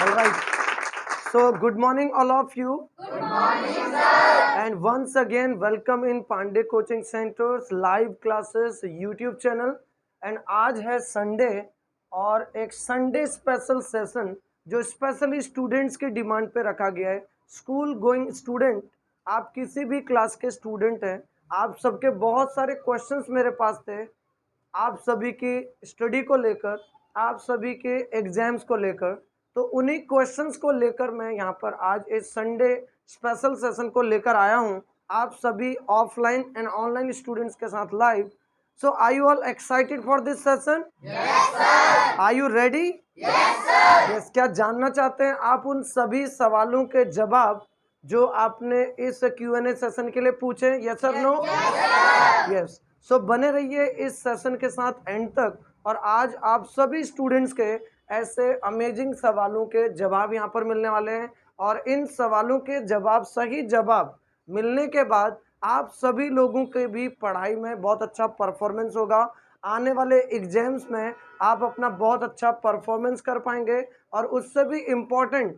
All right. So, good morning, all of you. Good morning, sir. And once again, welcome in Pandey Coaching Center's live classes YouTube channel. And आज है Sunday और एक Sunday special session जो specially students की demand पे रखा गया है। स्कूल गोइंग स्टूडेंट, आप किसी भी क्लास के स्टूडेंट हैं, आप सबके बहुत सारे क्वेश्चंस मेरे पास थे, आप सभी की स्टडी को लेकर, आप सभी के एग्जाम्स को लेकर। तो उन्हीं क्वेश्चंस को लेकर मैं यहाँ पर आज इस संडे स्पेशल सेशन को लेकर आया हूँ, आप सभी ऑफलाइन एंड ऑनलाइन स्टूडेंट्स के साथ live. So are you all excited for this session? Yes, sir. Are you ready? Yes, sir. Yes. क्या जानना चाहते हैं आप उन सभी सवालों के जवाब जो आपने इस Q&A सेशन के लिए पूछे? यस और नो? यस। सो बने रहिए इस सेशन के साथ एंड तक। और आज आप सभी स्टूडेंट्स के ऐसे अमेजिंग सवालों के जवाब यहाँ पर मिलने वाले हैं, और इन सवालों के जवाब, सही जवाब मिलने के बाद आप सभी लोगों के भी पढ़ाई में बहुत अच्छा परफॉर्मेंस होगा। आने वाले एग्जाम्स में आप अपना बहुत अच्छा परफॉर्मेंस कर पाएंगे। और उससे भी इम्पोर्टेंट,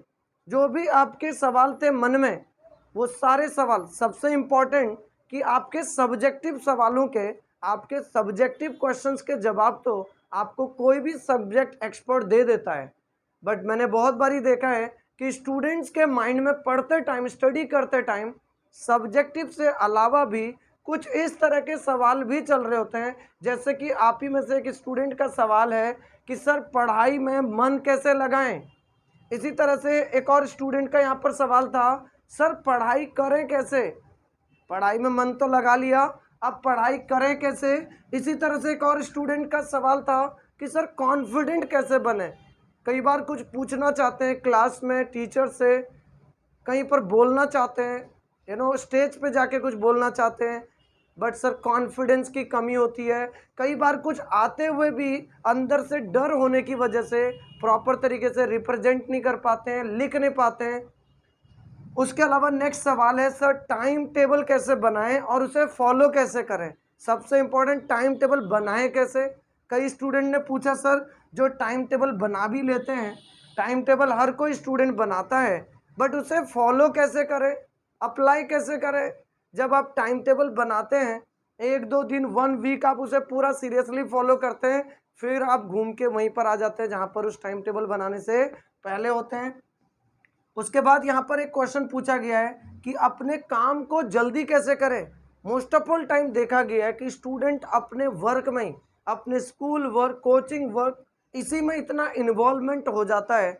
जो भी आपके सवाल थे मन में, वो सारे सवाल, सबसे इम्पोर्टेंट कि आपके सब्जेक्टिव सवालों के, आपके सब्जेक्टिव क्वेश्चंस के जवाब तो आपको कोई भी सब्जेक्ट एक्सपर्ट दे देता है, बट मैंने बहुत बारी देखा है कि स्टूडेंट्स के माइंड में पढ़ते टाइम, स्टडी करते टाइम सब्जेक्टिव से अलावा भी कुछ इस तरह के सवाल भी चल रहे होते हैं। जैसे कि आप ही में से एक स्टूडेंट का सवाल है कि सर पढ़ाई में मन कैसे लगाएं। इसी तरह से एक और स्टूडेंट का यहाँ पर सवाल था, सर पढ़ाई करें कैसे। पढ़ाई में मन तो लगा लिया, अब पढ़ाई करें कैसे। इसी तरह से एक और स्टूडेंट का सवाल था कि सर कॉन्फिडेंट कैसे बने। कई बार कुछ पूछना चाहते हैं क्लास में टीचर से, कहीं पर बोलना चाहते हैं, स्टेज पे जाके कुछ बोलना चाहते हैं, बट सर कॉन्फिडेंस की कमी होती है। कई बार कुछ आते हुए भी अंदर से डर होने की वजह से प्रॉपर तरीके से रिप्रेजेंट नहीं कर पाते हैं, लिख नहीं पाते हैं। उसके अलावा नेक्स्ट सवाल है, सर टाइम टेबल कैसे बनाएं और उसे फॉलो कैसे करें। सबसे इम्पोर्टेंट, टाइम टेबल बनाएं कैसे। कई स्टूडेंट ने पूछा सर जो टाइम टेबल बना भी लेते हैं, टाइम टेबल हर कोई स्टूडेंट बनाता है, बट उसे फॉलो कैसे करें, अप्लाई कैसे करें। जब आप टाइम टेबल बनाते हैं, 1-2 दिन, 1 वीक आप उसे पूरा सीरियसली फॉलो करते हैं, फिर आप घूम के वहीं पर आ जाते हैं जहाँ पर उस टाइम टेबल बनाने से पहले होते हैं। उसके बाद यहाँ पर एक क्वेश्चन पूछा गया है कि अपने काम को जल्दी कैसे करें। मोस्ट ऑफ ऑल टाइम देखा गया है कि स्टूडेंट अपने वर्क में, अपने स्कूल वर्क, कोचिंग वर्क, इसी में इतना इन्वॉल्वमेंट हो जाता है,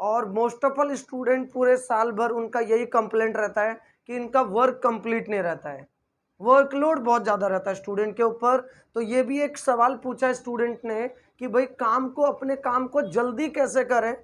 और मोस्ट ऑफ ऑल स्टूडेंट पूरे साल भर उनका यही कंप्लेंट रहता है कि इनका वर्क कंप्लीट नहीं रहता है, वर्कलोड बहुत ज़्यादा रहता है स्टूडेंट के ऊपर। तो ये भी एक सवाल पूछा है स्टूडेंट ने कि भाई काम को, अपने काम को जल्दी कैसे करें।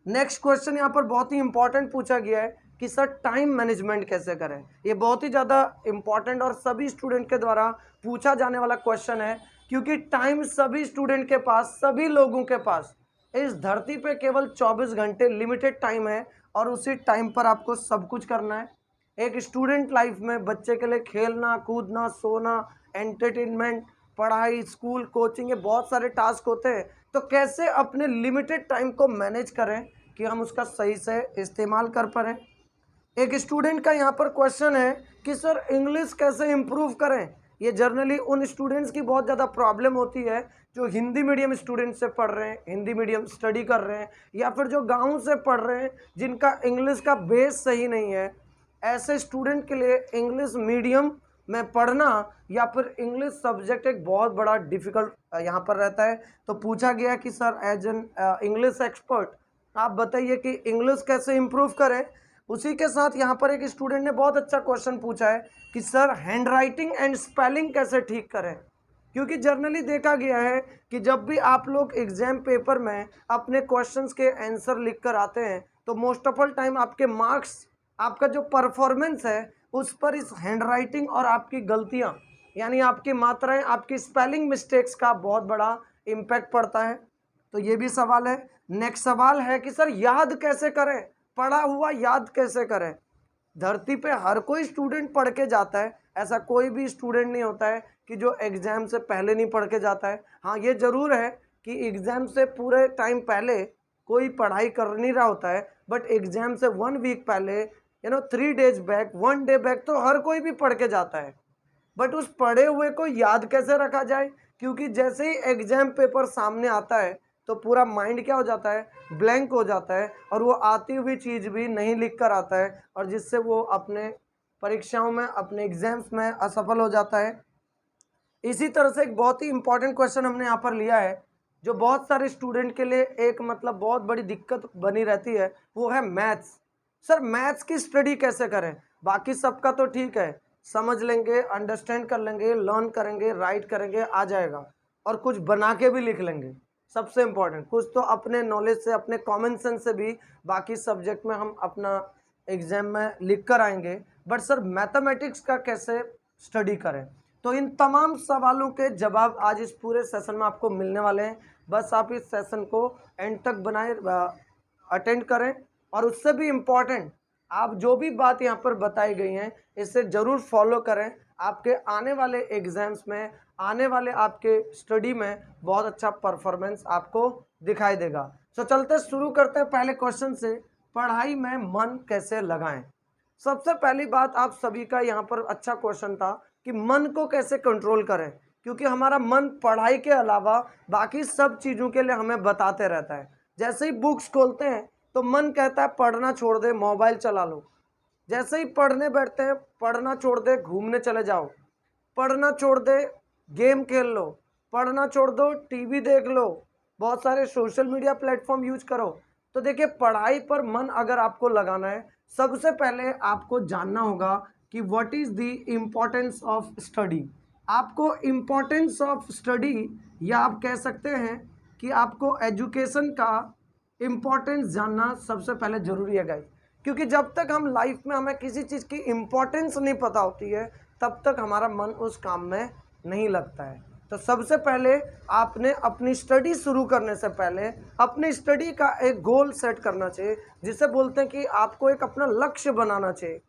नेक्स्ट क्वेश्चन यहाँ पर बहुत ही इंपॉर्टेंट पूछा गया है कि सर टाइम मैनेजमेंट कैसे करें। ये बहुत ही ज़्यादा इंपॉर्टेंट और सभी स्टूडेंट के द्वारा पूछा जाने वाला क्वेश्चन है, क्योंकि टाइम सभी स्टूडेंट के पास, सभी लोगों के पास इस धरती पे केवल 24 घंटे लिमिटेड टाइम है, और उसी टाइम पर आपको सब कुछ करना है। एक स्टूडेंट लाइफ में बच्चे के लिए खेलना, कूदना, सोना, एंटरटेनमेंट, पढ़ाई, स्कूल, कोचिंग, ये बहुत सारे टास्क होते हैं। तो कैसे अपने लिमिटेड टाइम को मैनेज करें कि हम उसका सही से इस्तेमाल कर पाएँ। एक स्टूडेंट का यहाँ पर क्वेश्चन है कि सर इंग्लिश कैसे इम्प्रूव करें। ये जनरली उन स्टूडेंट्स की बहुत ज़्यादा प्रॉब्लम होती है जो हिंदी मीडियम स्टूडेंट से पढ़ रहे हैं, हिंदी मीडियम स्टडी कर रहे हैं, या फिर जो गाँव से पढ़ रहे हैं जिनका इंग्लिश का बेस सही नहीं है। ऐसे स्टूडेंट के लिए इंग्लिश मीडियम में पढ़ना या फिर इंग्लिश सब्जेक्ट एक बहुत बड़ा डिफ़िकल्ट यहाँ पर रहता है। तो पूछा गया कि sir as an English expert आप बताइए कि इंग्लिश कैसे इम्प्रूव करें। उसी के साथ यहाँ पर एक स्टूडेंट ने बहुत अच्छा क्वेश्चन पूछा है कि sir hand writing and spelling कैसे ठीक करें। क्योंकि जनरली देखा गया है कि जब भी आप लोग एग्जाम पेपर में अपने क्वेश्चंस के आंसर लिख कर आते हैं, तो मोस्ट ऑफ ऑल टाइम आपके मार्क्स, आपका जो परफॉर्मेंस है उस पर इस हैंड राइटिंग और आपकी गलतियाँ, यानी आपकी मात्राएं, आपकी स्पेलिंग मिस्टेक्स का बहुत बड़ा इम्पैक्ट पड़ता है। तो ये भी सवाल है। नेक्स्ट सवाल है कि सर याद कैसे करें, पढ़ा हुआ याद कैसे करें। धरती पे हर कोई स्टूडेंट पढ़ के जाता है, ऐसा कोई भी स्टूडेंट नहीं होता है कि जो एग्ज़ाम से पहले नहीं पढ़ के जाता है। हाँ, ये ज़रूर है कि एग्ज़ाम से पूरे टाइम पहले कोई पढ़ाई कर नहीं रहा होता है, बट एग्जाम से 1 वीक पहले 3 डेज बैक, 1 डे बैक तो हर कोई भी पढ़ के जाता है। बट उस पढ़े हुए को याद कैसे रखा जाए, क्योंकि जैसे ही एग्जाम पेपर सामने आता है तो पूरा माइंड क्या हो जाता है, ब्लैंक हो जाता है, और वो आती हुई चीज़ भी नहीं लिख कर आता है, और जिससे वो अपने परीक्षाओं में, अपने एग्जाम्स में असफल हो जाता है। इसी तरह से एक बहुत ही इंपॉर्टेंट क्वेश्चन हमने यहाँ पर लिया है, जो बहुत सारे स्टूडेंट के लिए एक मतलब बहुत बड़ी दिक्कत बनी रहती है, वो है मैथ्स। सर मैथ्स की स्टडी कैसे करें? बाकी सबका तो ठीक है, समझ लेंगे, अंडरस्टैंड कर लेंगे, लर्न करेंगे, राइट करेंगे, आ जाएगा, और कुछ बना के भी लिख लेंगे। सबसे इम्पोर्टेंट कुछ तो अपने नॉलेज से, अपने कॉमन सेंस से भी बाकी सब्जेक्ट में हम अपना एग्जाम में लिख कर आएंगे। बट सर मैथमेटिक्स का कैसे स्टडी करें? तो इन तमाम सवालों के जवाब आज इस पूरे सेशन में आपको मिलने वाले हैं। बस आप इस सेशन को एंड तक बनाए, अटेंड करें, और उससे भी इम्पॉर्टेंट आप जो भी बात यहाँ पर बताई गई हैं इसे ज़रूर फॉलो करें। आपके आने वाले एग्जाम्स में, आने वाले आपके स्टडी में बहुत अच्छा परफॉर्मेंस आपको दिखाई देगा। तो चलते शुरू करते हैं पहले क्वेश्चन से, पढ़ाई में मन कैसे लगाएं। सबसे पहली बात, आप सभी का यहाँ पर अच्छा क्वेश्चन था कि मन को कैसे कंट्रोल करें, क्योंकि हमारा मन पढ़ाई के अलावा बाकी सब चीज़ों के लिए हमें बताते रहता है। जैसे ही बुक्स खोलते हैं तो मन कहता है पढ़ना छोड़ दे, मोबाइल चला लो। जैसे ही पढ़ने बैठते हैं, पढ़ना छोड़ दे, घूमने चले जाओ। पढ़ना छोड़ दे, गेम खेल लो। पढ़ना छोड़ दो, टीवी देख लो। बहुत सारे सोशल मीडिया प्लेटफॉर्म यूज करो। तो देखिए, पढ़ाई पर मन अगर आपको लगाना है, सबसे पहले आपको जानना होगा कि what is the importance of study. आपको इम्पोर्टेंस ऑफ स्टडी, या आप कह सकते हैं कि आपको एजुकेशन का इम्पोर्टेंस जानना सबसे पहले ज़रूरी है गाइस। क्योंकि जब तक हम लाइफ में हमें किसी चीज़ की इम्पोर्टेंस नहीं पता होती है, तब तक हमारा मन उस काम में नहीं लगता है। तो सबसे पहले आपने अपनी स्टडी शुरू करने से पहले अपनी स्टडी का एक गोल सेट करना चाहिए, जिसे बोलते हैं कि आपको एक अपना लक्ष्य बनाना चाहिए।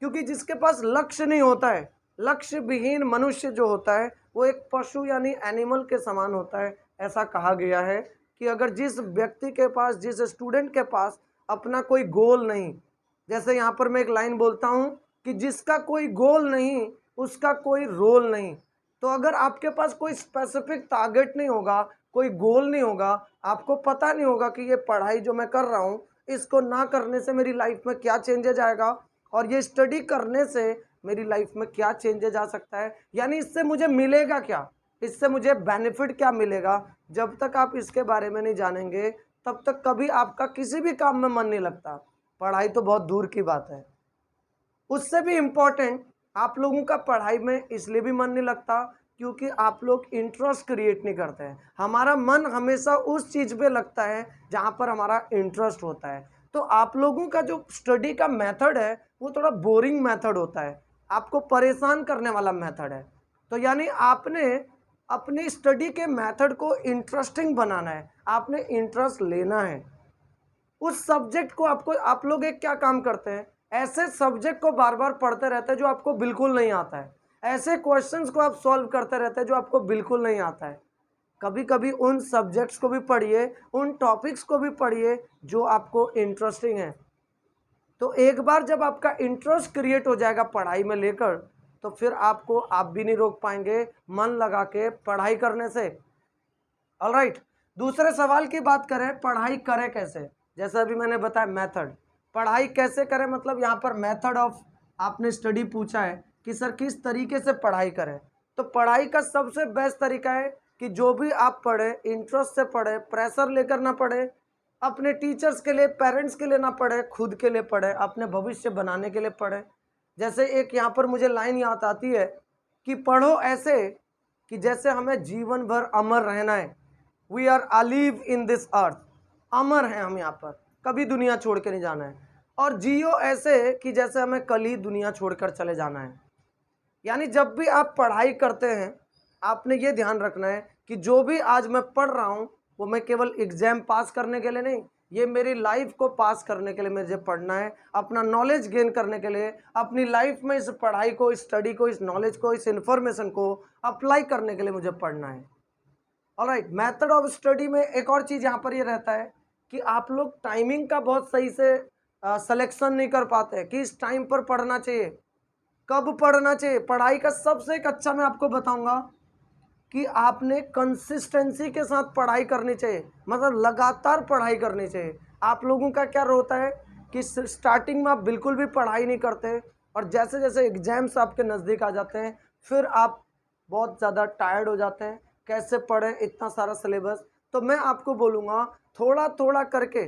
क्योंकि जिसके पास लक्ष्य नहीं होता है, लक्ष्य विहीन मनुष्य जो होता है, वो एक पशु यानी एनिमल के समान होता है। ऐसा कहा गया है कि अगर जिस व्यक्ति के पास, जिस स्टूडेंट के पास अपना कोई गोल नहीं, जैसे यहाँ पर मैं एक लाइन बोलता हूँ कि जिसका कोई गोल नहीं उसका कोई रोल नहीं। तो अगर आपके पास कोई स्पेसिफिक टारगेट नहीं होगा, कोई गोल नहीं होगा, आपको पता नहीं होगा कि ये पढ़ाई जो मैं कर रहा हूँ, इसको ना करने से मेरी लाइफ में क्या चेंजेज आएगा, और ये स्टडी करने से मेरी लाइफ में क्या चेंजेज आ सकता है, यानी इससे मुझे मिलेगा क्या, इससे मुझे बेनिफिट क्या मिलेगा। जब तक आप इसके बारे में नहीं जानेंगे, तब तक कभी आपका किसी भी काम में मन नहीं लगता। पढ़ाई तो बहुत दूर की बात है। उससे भी इम्पोर्टेंट, आप लोगों का पढ़ाई में इसलिए भी मन नहीं लगता क्योंकि आप लोग इंटरेस्ट क्रिएट नहीं करते हैं। हमारा मन हमेशा उस चीज़ पे लगता है जहाँ पर हमारा इंटरेस्ट होता है। तो आप लोगों का जो स्टडी का मेथड है वो थोड़ा बोरिंग मेथड होता है, आपको परेशान करने वाला मेथड है। तो यानी आपने अपनी स्टडी के मेथड को इंटरेस्टिंग बनाना है, आपने इंटरेस्ट लेना है उस सब्जेक्ट को। आपको, आप लोग एक क्या काम करते हैं, ऐसे सब्जेक्ट को बार बार पढ़ते रहते हैं जो आपको बिल्कुल नहीं आता है, ऐसे क्वेश्चंस को आप सॉल्व करते रहते हैं जो आपको बिल्कुल नहीं आता है। कभी कभी उन सब्जेक्ट्स को भी पढ़िए, उन टॉपिक्स को भी पढ़िए जो आपको इंटरेस्टिंग है। तो एक बार जब आपका इंटरेस्ट क्रिएट हो जाएगा पढ़ाई में लेकर, तो फिर आपको, आप भी नहीं रोक पाएंगे मन लगा के पढ़ाई करने से। ऑलराइट, दूसरे सवाल की बात करें, पढ़ाई करें कैसे। जैसे अभी मैंने बताया मेथड, पढ़ाई कैसे करें, मतलब यहाँ पर मेथड ऑफ आपने स्टडी पूछा है कि सर किस तरीके से पढ़ाई करें। तो पढ़ाई का सबसे बेस्ट तरीका है कि जो भी आप पढ़ें इंटरेस्ट से पढ़ें, प्रेशर लेकर ना पढ़ें, अपने टीचर्स के लिए, पेरेंट्स के लिए ना पढ़ें, खुद के लिए पढ़ें, अपने भविष्य बनाने के लिए पढ़ें। जैसे एक यहाँ पर मुझे लाइन याद आती है कि पढ़ो ऐसे कि जैसे हमें जीवन भर अमर रहना है। We are alive in this earth, अमर हैं हम यहाँ पर, कभी दुनिया छोड़ के नहीं जाना है। और जियो ऐसे कि जैसे हमें कल ही दुनिया छोड़कर चले जाना है। यानी जब भी आप पढ़ाई करते हैं, आपने ये ध्यान रखना है कि जो भी आज मैं पढ़ रहा हूँ वो मैं केवल एग्जाम पास करने के लिए नहीं, ये मेरी लाइफ को पास करने के लिए मुझे पढ़ना है, अपना नॉलेज गेन करने के लिए, अपनी लाइफ में इस पढ़ाई को, इस स्टडी को, इस नॉलेज को, इस इन्फॉर्मेशन को अप्लाई करने के लिए मुझे पढ़ना है। ऑलराइट, मेथड ऑफ स्टडी में एक और चीज़ यहाँ पर ये रहता है कि आप लोग टाइमिंग का बहुत सही से सिलेक्शन नहीं कर पाते कि इस टाइम पर पढ़ना चाहिए, कब पढ़ना चाहिए। पढ़ाई का सबसे एक अच्छा मैं आपको बताऊंगा कि आपने कंसिस्टेंसी के साथ पढ़ाई करनी चाहिए, मतलब लगातार पढ़ाई करनी चाहिए। आप लोगों का क्या होता है कि स्टार्टिंग में आप बिल्कुल भी पढ़ाई नहीं करते और जैसे जैसे एग्जाम्स आपके नज़दीक आ जाते हैं फिर आप बहुत ज़्यादा टायर्ड हो जाते हैं, कैसे पढ़ें इतना सारा सिलेबस। तो मैं आपको बोलूँगा थोड़ा थोड़ा करके,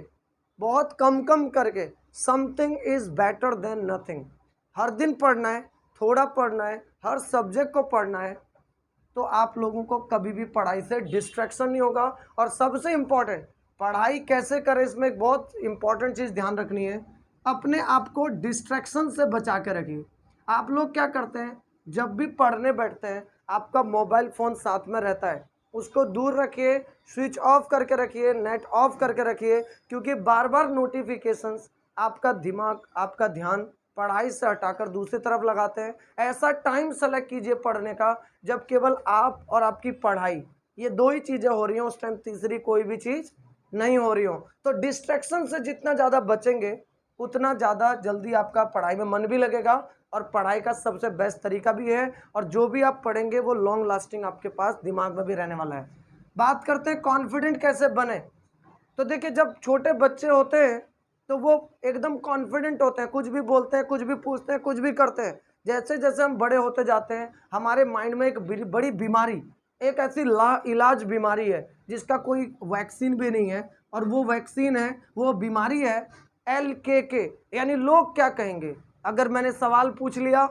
बहुत कम कम करके, something is better than nothing. हर दिन पढ़ना है, थोड़ा पढ़ना है, हर सब्जेक्ट को पढ़ना है, तो आप लोगों को कभी भी पढ़ाई से डिस्ट्रैक्शन नहीं होगा। और सबसे इम्पॉर्टेंट, पढ़ाई कैसे करें इसमें एक बहुत इंपॉर्टेंट चीज़ ध्यान रखनी है, अपने आप को डिस्ट्रैक्शन से बचा के रखिए। आप लोग क्या करते हैं, जब भी पढ़ने बैठते हैं आपका मोबाइल फ़ोन साथ में रहता है, उसको दूर रखिए, स्विच ऑफ करके रखिए, नेट ऑफ करके रखिए, क्योंकि बार बार नोटिफिकेशंस आपका दिमाग, आपका ध्यान पढ़ाई से हटाकर दूसरी तरफ लगाते हैं। ऐसा टाइम सेलेक्ट कीजिए पढ़ने का जब केवल आप और आपकी पढ़ाई, ये दो ही चीज़ें हो रही हैं, उस टाइम तीसरी कोई भी चीज़ नहीं हो रही हो। तो डिस्ट्रैक्शन से जितना ज़्यादा बचेंगे उतना ज़्यादा जल्दी आपका पढ़ाई में मन भी लगेगा और पढ़ाई का सबसे बेस्ट तरीका भी है, और जो भी आप पढ़ेंगे वो लॉन्ग लास्टिंग आपके पास दिमाग में भी रहने वाला है। बात करते हैं कॉन्फिडेंट कैसे बने। तो देखिए, जब छोटे बच्चे होते हैं तो वो एकदम कॉन्फिडेंट होते हैं, कुछ भी बोलते हैं, कुछ भी पूछते हैं, कुछ भी करते हैं। जैसे जैसे हम बड़े होते जाते हैं हमारे माइंड में एक बड़ी बीमारी, एक ऐसी ला इलाज बीमारी है जिसका कोई वैक्सीन भी नहीं है, और वो वैक्सीन है, वो बीमारी है LKK, यानी लोग क्या कहेंगे। अगर मैंने सवाल पूछ लिया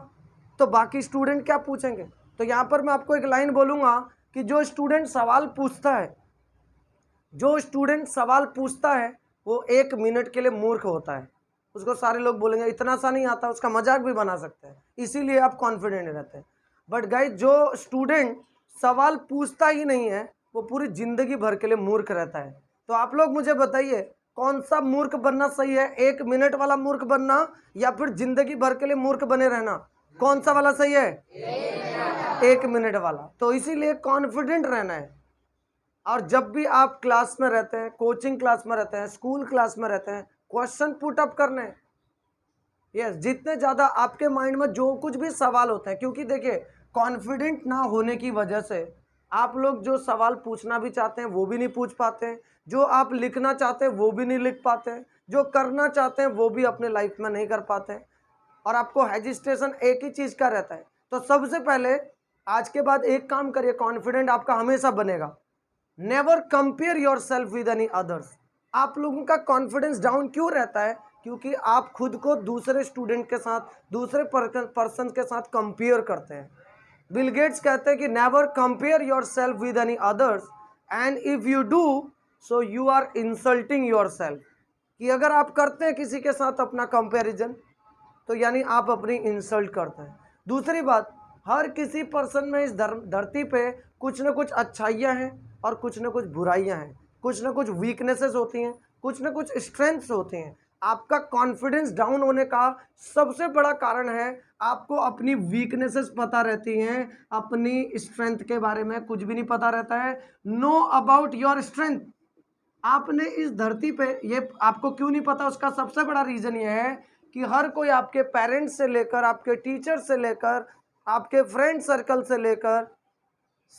तो बाकी स्टूडेंट क्या पूछेंगे। तो यहाँ पर मैं आपको एक लाइन बोलूँगा कि जो स्टूडेंट सवाल पूछता है वो 1 मिनट के लिए मूर्ख होता है। उसको सारे लोग बोलेंगे इतना सा नहीं आता, उसका मजाक भी बना सकते हैं, इसीलिए आप कॉन्फिडेंट रहते हैं। बट गाइस, जो स्टूडेंट सवाल पूछता ही नहीं है वो पूरी ज़िंदगी भर के लिए मूर्ख रहता है। तो आप लोग मुझे बताइए कौन सा मूर्ख बनना सही है, 1 मिनट वाला मूर्ख बनना या फिर ज़िंदगी भर के लिए मूर्ख बने रहना, कौन सा वाला सही है? 1 मिनट वाला। तो इसीलिए कॉन्फिडेंट रहना है। और जब भी आप क्लास में रहते हैं, कोचिंग क्लास में रहते हैं, स्कूल क्लास में रहते हैं, क्वेश्चन पुट अप करने हैं। यस, जितने ज़्यादा आपके माइंड में जो कुछ भी सवाल होते हैं, क्योंकि देखिए कॉन्फिडेंट ना होने की वजह से आप लोग जो सवाल पूछना भी चाहते हैं वो भी नहीं पूछ पाते हैं, जो आप लिखना चाहते हैं वो भी नहीं लिख पाते हैं, जो करना चाहते हैं वो भी अपने लाइफ में नहीं कर पाते हैं, और आपको हेजिस्टेशन एक ही चीज़ का रहता है। तो सबसे पहले आज के बाद एक काम करिए, कॉन्फिडेंट आपका हमेशा बनेगा। Never compare yourself with any others. आप लोगों का कॉन्फिडेंस डाउन क्यों रहता है? क्योंकि आप खुद को दूसरे स्टूडेंट के साथ, दूसरे पर्सन के साथ कंपेयर करते हैं। बिल गेट्स कहते हैं कि never compare yourself with any others, and if you do so you are insulting yourself. कि अगर आप करते हैं किसी के साथ अपना कंपेरिजन तो यानी आप अपनी इंसल्ट करते हैं। दूसरी बात, हर किसी पर्सन में इस धरती पे कुछ न कुछ अच्छाइयाँ हैं और कुछ न कुछ बुराइयाँ हैं, कुछ न कुछ वीकनेसेस होती हैं, कुछ न कुछ स्ट्रेंथ्स होती हैं। आपका कॉन्फिडेंस डाउन होने का सबसे बड़ा कारण है आपको अपनी वीकनेसेस पता रहती हैं, अपनी स्ट्रेंथ के बारे में कुछ भी नहीं पता रहता है। Know about your strength. आपने इस धरती पे ये आपको क्यों नहीं पता, उसका सबसे बड़ा रीज़न ये है कि हर कोई, आपके पेरेंट्स से लेकर, आपके टीचर से लेकर, आपके फ्रेंड सर्कल से लेकर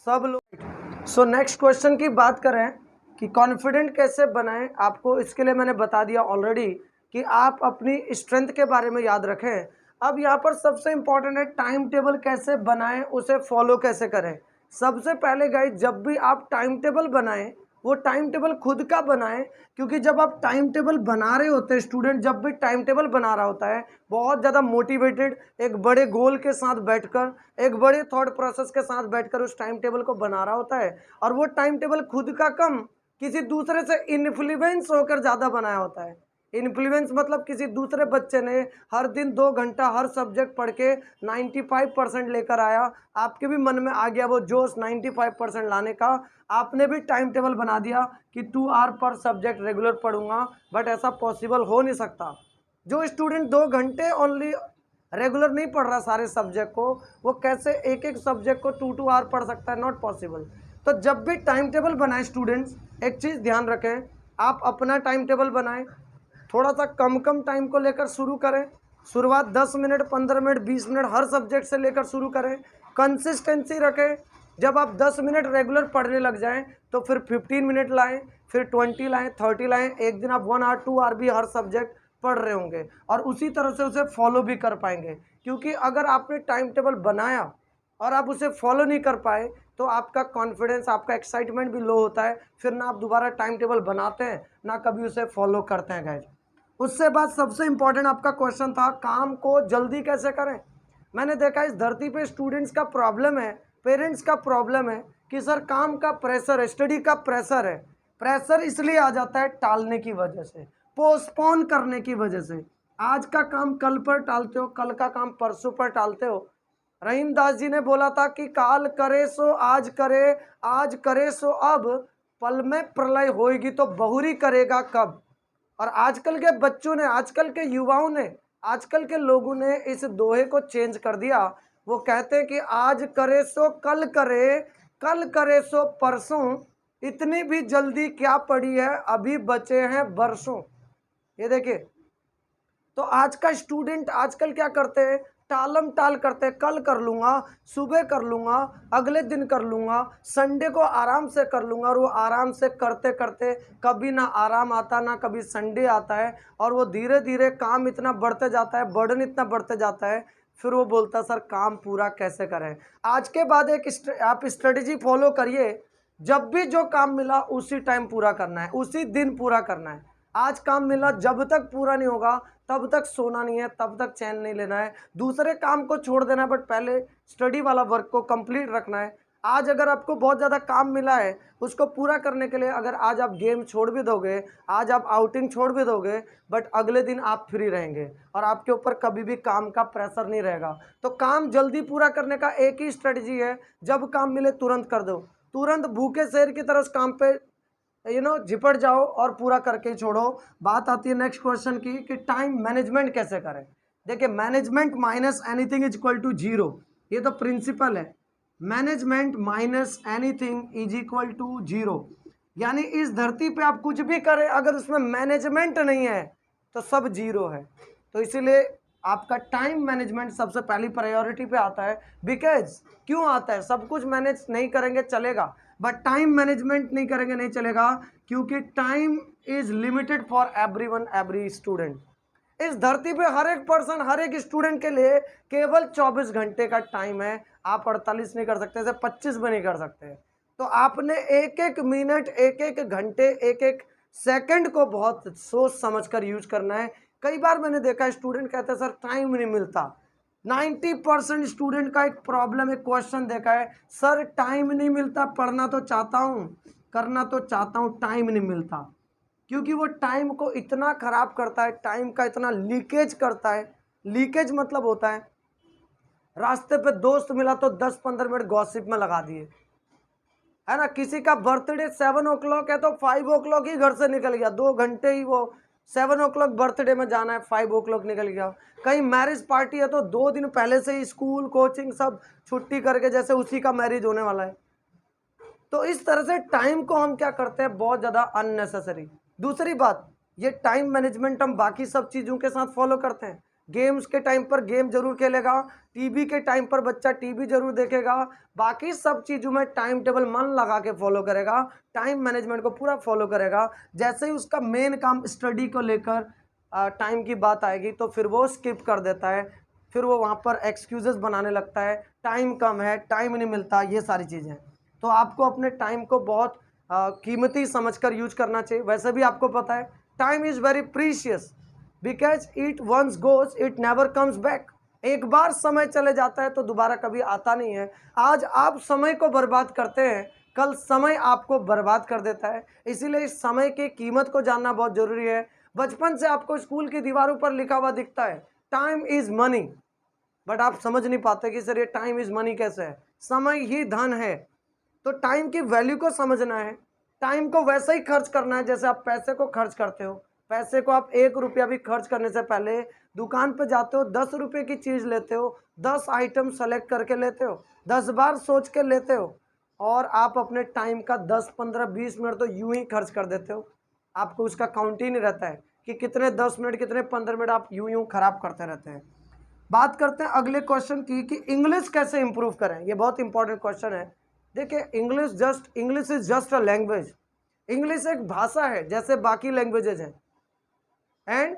सब लोग। सो नेक्स्ट क्वेश्चन की बात करें कि कॉन्फिडेंट कैसे बनाएं, आपको इसके लिए मैंने बता दिया ऑलरेडी कि आप अपनी स्ट्रेंथ के बारे में याद रखें। अब यहाँ पर सबसे इम्पॉर्टेंट है टाइम टेबल कैसे बनाएं, उसे फॉलो कैसे करें। सबसे पहले गाइस, जब भी आप टाइम टेबल बनाएं वो टाइम टेबल खुद का बनाएं, क्योंकि जब आप टाइम टेबल बना रहे होते हैं, स्टूडेंट जब भी टाइम टेबल बना रहा होता है बहुत ज़्यादा मोटिवेटेड, एक बड़े गोल के साथ बैठकर, एक बड़े थॉट प्रोसेस के साथ बैठकर उस टाइम टेबल को बना रहा होता है। और वो टाइम टेबल खुद का कम, किसी दूसरे से इन्फ्लुएंस होकर ज़्यादा बनाया होता है। इन्फ्लुएंस मतलब किसी दूसरे बच्चे ने हर दिन 2 घंटा हर सब्जेक्ट पढ़ के 95% लेकर आया, आपके भी मन में आ गया वो जोश 95% लाने का, आपने भी टाइम टेबल बना दिया कि 2 आवर पर सब्जेक्ट रेगुलर पढ़ूंगा, बट ऐसा पॉसिबल हो नहीं सकता। जो स्टूडेंट 2 घंटे ओनली रेगुलर नहीं पढ़ रहा सारे सब्जेक्ट को, वो कैसे एक एक सब्जेक्ट को 2 आवर पढ़ सकता है? Not possible. तो जब भी टाइम टेबल बनाए स्टूडेंट्स, एक चीज़ ध्यान रखें आप अपना टाइम टेबल बनाएं, थोड़ा सा कम कम टाइम को लेकर शुरू करें। शुरुआत 10 मिनट, 15 मिनट, 20 मिनट हर सब्जेक्ट से लेकर शुरू करें। कंसिस्टेंसी रखें। जब आप 10 मिनट रेगुलर पढ़ने लग जाएं तो फिर 15 मिनट लाएं, फिर 20 लाएं, 30 लाएं। एक दिन आप 1 आवर 2 आवर भी हर सब्जेक्ट पढ़ रहे होंगे और उसी तरह से उसे फॉलो भी कर पाएंगे। क्योंकि अगर आपने टाइम टेबल बनाया और आप उसे फॉलो नहीं कर पाए तो आपका कॉन्फिडेंस, आपका एक्साइटमेंट भी लो होता है। फिर ना आप दोबारा टाइम टेबल बनाते हैं, ना कभी उसे फॉलो करते हैं गाइस। उससे बाद सबसे इम्पोर्टेंट आपका क्वेश्चन था, काम को जल्दी कैसे करें। मैंने देखा इस धरती पे स्टूडेंट्स का प्रॉब्लम है, पेरेंट्स का प्रॉब्लम है कि सर काम का प्रेशर है, स्टडी का प्रेशर है। प्रेशर इसलिए आ जाता है टालने की वजह से, पोस्टपोन करने की वजह से। आज का काम कल पर टालते हो, कल का काम परसों पर टालते हो। रहीमदास जी ने बोला था कि काल करे सो आज करे, आज करे सो अब, पल में प्रलय होएगी तो बहुरी करेगा कब। और आजकल के बच्चों ने, आजकल के युवाओं ने, आजकल के लोगों ने इस दोहे को चेंज कर दिया। वो कहते हैं कि आज करे सो कल करे, कल करे सो परसों, इतनी भी जल्दी क्या पड़ी है, अभी बचे हैं बरसों। ये देखिए, तो आज का स्टूडेंट आजकल क्या करते हैं, टालम टाल करते हैं। कल कर लूँगा, सुबह कर लूँगा, अगले दिन कर लूँगा, संडे को आराम से कर लूँगा। और वो आराम से करते करते कभी ना आराम आता, ना कभी संडे आता है। और वो धीरे धीरे काम इतना बढ़ते जाता है, बर्डन इतना बढ़ते जाता है। फिर वो बोलता सर काम पूरा कैसे करें। आज के बाद आप स्ट्रेटजी फॉलो करिए, जब भी जो काम मिला उसी टाइम पूरा करना है, उसी दिन पूरा करना है। आज काम मिला, जब तक पूरा नहीं होगा तब तक सोना नहीं है, तब तक चैन नहीं लेना है। दूसरे काम को छोड़ देना है, बट पहले स्टडी वाला वर्क को कंप्लीट रखना है। आज अगर आपको बहुत ज़्यादा काम मिला है, उसको पूरा करने के लिए अगर आज आप गेम छोड़ भी दोगे, आज आप आउटिंग छोड़ भी दोगे, बट अगले दिन आप फ्री रहेंगे और आपके ऊपर कभी भी काम का प्रेशर नहीं रहेगा। तो काम जल्दी पूरा करने का एक ही स्ट्रेटजी है, जब काम मिले तुरंत कर दो। तुरंत भूखे शेर की तरह उस काम पे झिपट जाओ और पूरा करके ही छोड़ो। बात आती है नेक्स्ट क्वेश्चन की कि टाइम मैनेजमेंट कैसे करें। देखिए, management minus anything is equal to zero, ये तो प्रिंसिपल है। Management minus anything is equal to zero, यानी इस धरती पे आप कुछ भी करें, अगर उसमें मैनेजमेंट नहीं है तो सब जीरो है। तो इसीलिए आपका टाइम मैनेजमेंट सबसे पहली प्रायोरिटी पे आता है। बिकॉज क्यों आता है, सब कुछ मैनेज नहीं करेंगे चलेगा, बट टाइम मैनेजमेंट नहीं करेंगे नहीं चलेगा, क्योंकि time is limited for everyone, every student. इस धरती पे हर एक पर्सन, हर एक स्टूडेंट के लिए केवल 24 घंटे का टाइम है। आप 48 नहीं कर सकते, 25 भी नहीं कर सकते। तो आपने एक एक मिनट, एक एक घंटे, एक एक सेकंड को बहुत सोच समझकर यूज करना है। कई बार मैंने देखा स्टूडेंट कहते हैं सर टाइम नहीं मिलता। 90% स्टूडेंट का एक प्रॉब्लम, एक क्वेश्चन देखा है, सर टाइम नहीं मिलता, पढ़ना तो चाहता हूँ, करना तो चाहता हूँ, टाइम नहीं मिलता। क्योंकि वो टाइम को इतना खराब करता है, टाइम का इतना लीकेज करता है। लीकेज मतलब होता है रास्ते पे दोस्त मिला तो 10-15 मिनट गॉसिप में लगा दिए, है ना। किसी का बर्थडे 7 o'clock है तो 5 o'clock ही घर से निकल गया, 2 घंटे ही वो 7 o'clock बर्थडे में जाना है, 5 o'clock निकल गया। कहीं मैरिज पार्टी है तो 2 दिन पहले से ही स्कूल, कोचिंग सब छुट्टी करके, जैसे उसी का मैरिज होने वाला है। तो इस तरह से टाइम को हम क्या करते हैं, बहुत ज़्यादा अननेसेसरी। दूसरी बात, ये टाइम मैनेजमेंट हम बाकी सब चीज़ों के साथ फॉलो करते हैं। गेम्स के टाइम पर गेम जरूर खेलेगा, टीवी के टाइम पर बच्चा टीवी जरूर देखेगा, बाकी सब चीज़ों में टाइम टेबल मन लगा के फॉलो करेगा, टाइम मैनेजमेंट को पूरा फॉलो करेगा। जैसे ही उसका मेन काम स्टडी को लेकर टाइम की बात आएगी तो फिर वो स्किप कर देता है, फिर वो वहाँ पर एक्सक्यूजेस बनाने लगता है, टाइम कम है, टाइम नहीं मिलता, ये सारी चीज़ें। तो आपको अपने टाइम को बहुत कीमती समझकर यूज करना चाहिए। वैसे भी आपको पता है time is very precious, because it once goes it never comes back. एक बार समय चले जाता है तो दोबारा कभी आता नहीं है। आज आप समय को बर्बाद करते हैं, कल समय आपको बर्बाद कर देता है। इसीलिए इस समय की कीमत को जानना बहुत ज़रूरी है। बचपन से आपको स्कूल की दीवारों पर लिखा हुआ दिखता है टाइम इज़ मनी, बट आप समझ नहीं पाते कि सर ये टाइम इज़ मनी कैसे है। समय ही धन है, तो टाइम की वैल्यू को समझना है। टाइम को वैसे ही खर्च करना है जैसे आप पैसे को खर्च करते हो। पैसे को आप 1 रुपया भी खर्च करने से पहले दुकान पे जाते हो, 10 रुपये की चीज़ लेते हो, 10 आइटम सेलेक्ट करके लेते हो, 10 बार सोच के लेते हो, और आप अपने टाइम का 10, 15, 20 मिनट तो यूं ही खर्च कर देते हो। आपको उसका काउंट ही नहीं रहता है कि कितने 10 मिनट कितने 15 मिनट आप यूं खराब करते रहते हैं। बात करते हैं अगले क्वेश्चन की कि इंग्लिश कैसे इंप्रूव करें। ये बहुत इंपॉर्टेंट क्वेश्चन है। देखिए, English is just a language. English एक भाषा है जैसे बाकी लैंग्वेजेज हैं, एंड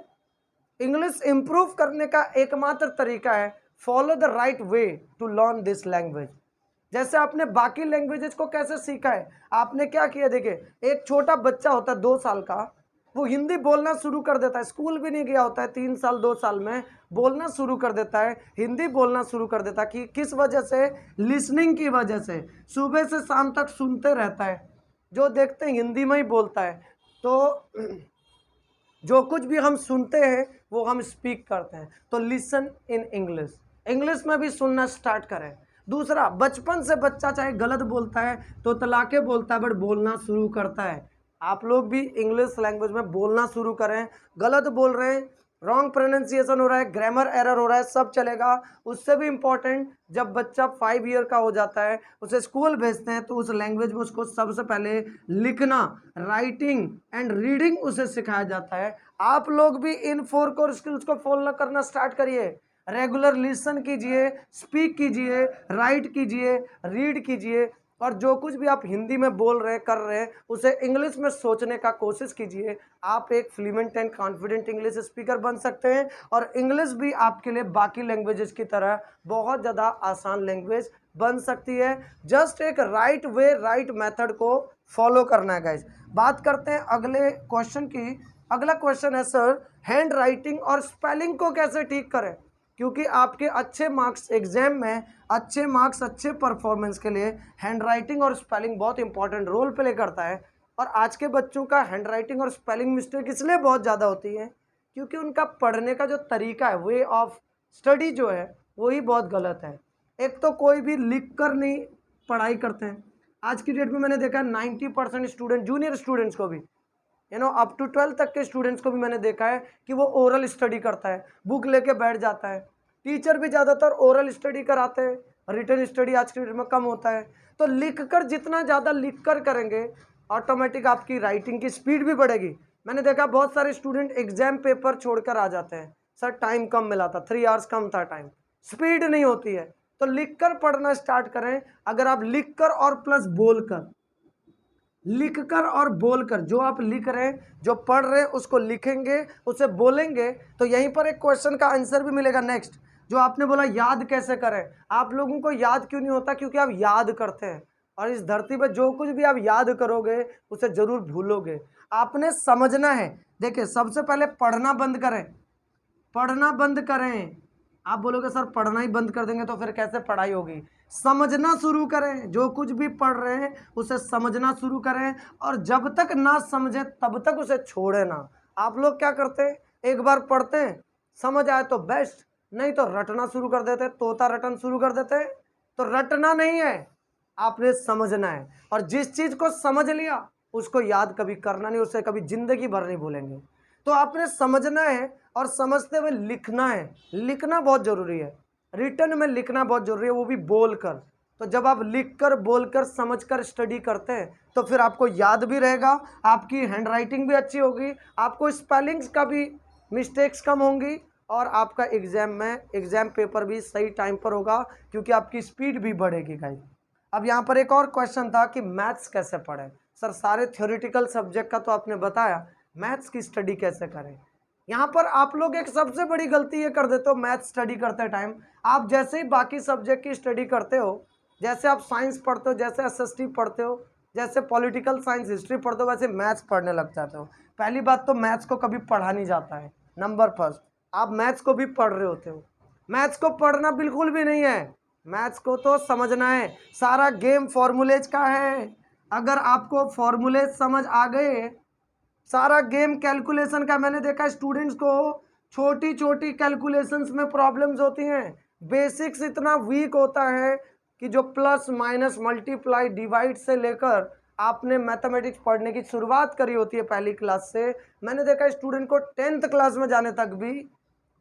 इंग्लिश इंप्रूव करने का एकमात्र तरीका है follow the right way to learn this language. जैसे आपने बाकी लैंग्वेजेस को कैसे सीखा है, आपने क्या किया, देखिए एक छोटा बच्चा होता है 2 साल का, वो हिंदी बोलना शुरू कर देता है, स्कूल भी नहीं गया होता है, 3 साल 2 साल में बोलना शुरू कर देता है, हिंदी बोलना शुरू कर देता है। कि किस वजह से? लिसनिंग की वजह से। सुबह से शाम तक सुनते रहता है, जो देखते हैं हिंदी में ही बोलता है। तो जो कुछ भी हम सुनते हैं वो हम स्पीक करते हैं। तो लिसन इन इंग्लिश, इंग्लिश में भी सुनना स्टार्ट करें। दूसरा, बचपन से बच्चा चाहे गलत बोलता है तो तलाके बोलता है, बट बोलना शुरू करता है। आप लोग भी इंग्लिश लैंग्वेज में बोलना शुरू करें। गलत बोल रहे हैं, रॉन्ग प्रोनाउंसिएशन हो रहा है, ग्रामर एरर हो रहा है, सब चलेगा। उससे भी इम्पोर्टेंट, जब बच्चा 5 ईयर का हो जाता है, उसे स्कूल भेजते हैं तो उस लैंग्वेज में उसको सबसे पहले लिखना, राइटिंग एंड रीडिंग उसे सिखाया जाता है। आप लोग भी इन 4 कोर स्किल्स को फॉलो करना स्टार्ट करिए। रेगुलर लिसन कीजिए, स्पीक कीजिए, राइट कीजिए, रीड कीजिए, और जो कुछ भी आप हिंदी में बोल रहे कर रहे हैं उसे इंग्लिश में सोचने का कोशिश कीजिए। आप एक fluent and confident English speaker बन सकते हैं, और इंग्लिश भी आपके लिए बाकी लैंग्वेजेस की तरह बहुत ज़्यादा आसान लैंग्वेज बन सकती है। जस्ट एक राइट वे, राइट मेथड को फॉलो करना है गाइज। बात करते हैं अगले क्वेश्चन की। अगला क्वेश्चन है सर, हैंड राइटिंग और स्पेलिंग को कैसे ठीक करें? क्योंकि आपके अच्छे मार्क्स एग्जाम में, अच्छे मार्क्स अच्छे परफॉर्मेंस के लिए हैंड राइटिंग और स्पेलिंग बहुत इंपॉर्टेंट रोल प्ले करता है। और आज के बच्चों का हैंड राइटिंग और स्पेलिंग मिस्टेक इसलिए बहुत ज़्यादा होती है क्योंकि उनका पढ़ने का जो तरीका है, वे ऑफ स्टडी जो है, वही बहुत गलत है। एक तो कोई भी लिख कर नहीं पढ़ाई करते हैं। आज की डेट में मैंने देखा 90% स्टूडेंट, जूनियर स्टूडेंट्स को भी, अप टू 12 तक के स्टूडेंट्स को भी मैंने देखा है कि वो ओरल स्टडी करता है, बुक लेके बैठ जाता है। टीचर भी ज़्यादातर ओरल स्टडी कराते हैं, रिटन स्टडी आज के डेट में कम होता है। तो लिखकर, जितना ज़्यादा लिखकर करेंगे, ऑटोमेटिक आपकी राइटिंग की स्पीड भी बढ़ेगी। मैंने देखा बहुत सारे स्टूडेंट एग्जाम पेपर छोड़कर आ जाते हैं, सर टाइम कम मिला था, 3 आवर्स कम था टाइम, स्पीड नहीं होती है। तो लिखकर पढ़ना स्टार्ट करें। अगर आप लिखकर और प्लस बोलकर, लिखकर और बोलकर, जो आप लिख रहे हैं, जो पढ़ रहे हैं, उसको लिखेंगे, उसे बोलेंगे, तो यहीं पर एक क्वेश्चन का आंसर भी मिलेगा। नेक्स्ट, जो आपने बोला याद कैसे करें, आप लोगों को याद क्यों नहीं होता? क्योंकि आप याद करते हैं, और इस धरती पर जो कुछ भी आप याद करोगे उसे जरूर भूलोगे। आपने समझना है। देखिए, सबसे पहले पढ़ना बंद करें, पढ़ना बंद करें। आप बोलोगे सर पढ़ना ही बंद कर देंगे तो फिर कैसे पढ़ाई होगी? समझना शुरू करें, जो कुछ भी पढ़ रहे हैं उसे समझना शुरू करें, और जब तक ना समझें तब तक उसे छोड़े ना। आप लोग क्या करते हैं, एक बार पढ़ते हैं, समझ आए तो बेस्ट, नहीं तो रटना शुरू कर देते, तोता रटन शुरू कर देते। तो रटना नहीं है, आपने समझना है, और जिस चीज़ को समझ लिया उसको याद कभी करना नहीं, उसे कभी जिंदगी भर नहीं भूलेंगे। तो आपने समझना है और समझते हुए लिखना है। लिखना बहुत ज़रूरी है, रिटर्न में लिखना बहुत ज़रूरी है, वो भी बोलकर। तो जब आप लिखकर, बोलकर, समझकर स्टडी करते हैं तो फिर आपको याद भी रहेगा, आपकी हैंड राइटिंग भी अच्छी होगी, आपको स्पेलिंग्स का भी मिस्टेक्स कम होंगी, और आपका एग्जाम में एग्जाम पेपर भी सही टाइम पर होगा, क्योंकि आपकी स्पीड भी बढ़ेगी गाइस। अब यहाँ पर एक और क्वेश्चन था कि मैथ्स कैसे पढ़ें। सर सारे थ्योरेटिकल सब्जेक्ट का तो आपने बताया, मैथ्स की स्टडी कैसे करें? यहाँ पर आप लोग एक सबसे बड़ी गलती ये कर देते हो, मैथ्स स्टडी करते टाइम आप जैसे ही बाकी सब्जेक्ट की स्टडी करते हो, जैसे आप साइंस पढ़ते हो, जैसे एसएसटी पढ़ते हो, जैसे पॉलिटिकल साइंस, हिस्ट्री पढ़ते हो, वैसे मैथ्स पढ़ने लग जाते हो। पहली बात तो मैथ्स को कभी पढ़ा नहीं जाता है। नंबर फर्स्ट, आप मैथ्स को भी पढ़ रहे होते हो। मैथ्स को पढ़ना बिल्कुल भी नहीं है, मैथ्स को तो समझना है। सारा गेम फॉर्मूलेज का है। अगर आपको फॉर्मूलेज समझ आ गए, सारा गेम कैलकुलेशन का। मैंने देखा स्टूडेंट्स को छोटी छोटी कैलकुलेशंस में प्रॉब्लम्स होती हैं, बेसिक्स इतना वीक होता है कि जो प्लस माइनस मल्टीप्लाई डिवाइड से लेकर आपने मैथमेटिक्स पढ़ने की शुरुआत करी होती है पहली क्लास से, मैंने देखा स्टूडेंट को 10th क्लास में जाने तक भी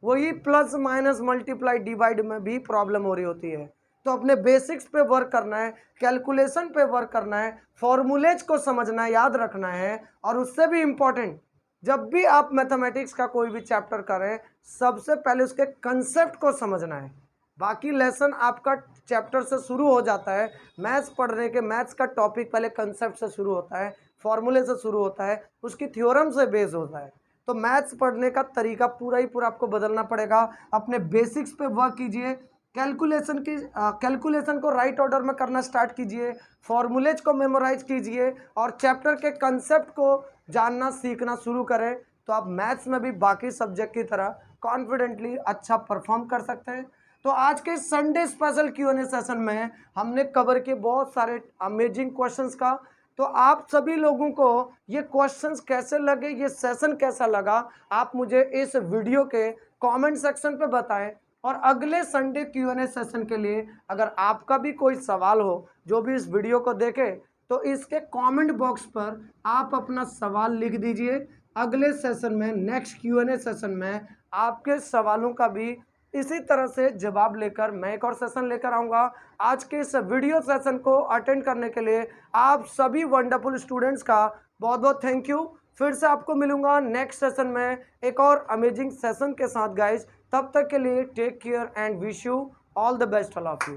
वही प्लस माइनस मल्टीप्लाई डिवाइड में भी प्रॉब्लम हो रही होती है। तो अपने बेसिक्स पे वर्क करना है, कैलकुलेशन पे वर्क करना है, फॉर्मूलेज को समझना है, याद रखना है। और उससे भी इम्पॉर्टेंट, जब भी आप मैथमेटिक्स का कोई भी चैप्टर करें, सबसे पहले उसके कंसेप्ट को समझना है। बाकी लेसन आपका चैप्टर से शुरू हो जाता है, मैथ्स पढ़ने के मैथ्स का टॉपिक पहले कंसेप्ट से शुरू होता है, फॉर्मूले से शुरू होता है, उसकी थ्योरम से बेस होता है। तो मैथ्स पढ़ने का तरीका पूरा ही पूरा आपको बदलना पड़ेगा। अपने बेसिक्स पे वर्क कीजिए, कैलकुलेशन को राइट ऑर्डर में करना स्टार्ट कीजिए, फॉर्मूलेज को मेमोराइज कीजिए और चैप्टर के कंसेप्ट को जानना सीखना शुरू करें। तो आप मैथ्स में भी बाकी सब्जेक्ट की तरह कॉन्फिडेंटली अच्छा परफॉर्म कर सकते हैं। तो आज के संडे स्पेशल Q&A सेशन में हमने कवर किए बहुत सारे अमेजिंग क्वेश्चंस का। तो आप सभी लोगों को ये क्वेश्चंस कैसे लगे, ये सेशन कैसा लगा, आप मुझे इस वीडियो के कमेंट सेक्शन पे बताएं। और अगले संडे Q&A सेशन के लिए अगर आपका भी कोई सवाल हो, जो भी इस वीडियो को देखे, तो इसके कमेंट बॉक्स पर आप अपना सवाल लिख दीजिए। अगले सेशन में, नेक्स्ट Q&A सेशन में आपके सवालों का भी इसी तरह से जवाब लेकर मैं एक और सेशन लेकर आऊँगा। आज के इस वीडियो सेशन को अटेंड करने के लिए आप सभी वंडरफुल स्टूडेंट्स का बहुत बहुत थैंक यू। फिर से आपको मिलूंगा नेक्स्ट सेशन में एक और अमेजिंग सेशन के साथ गाइज। तब तक के लिए take care and wish you all the best all of you.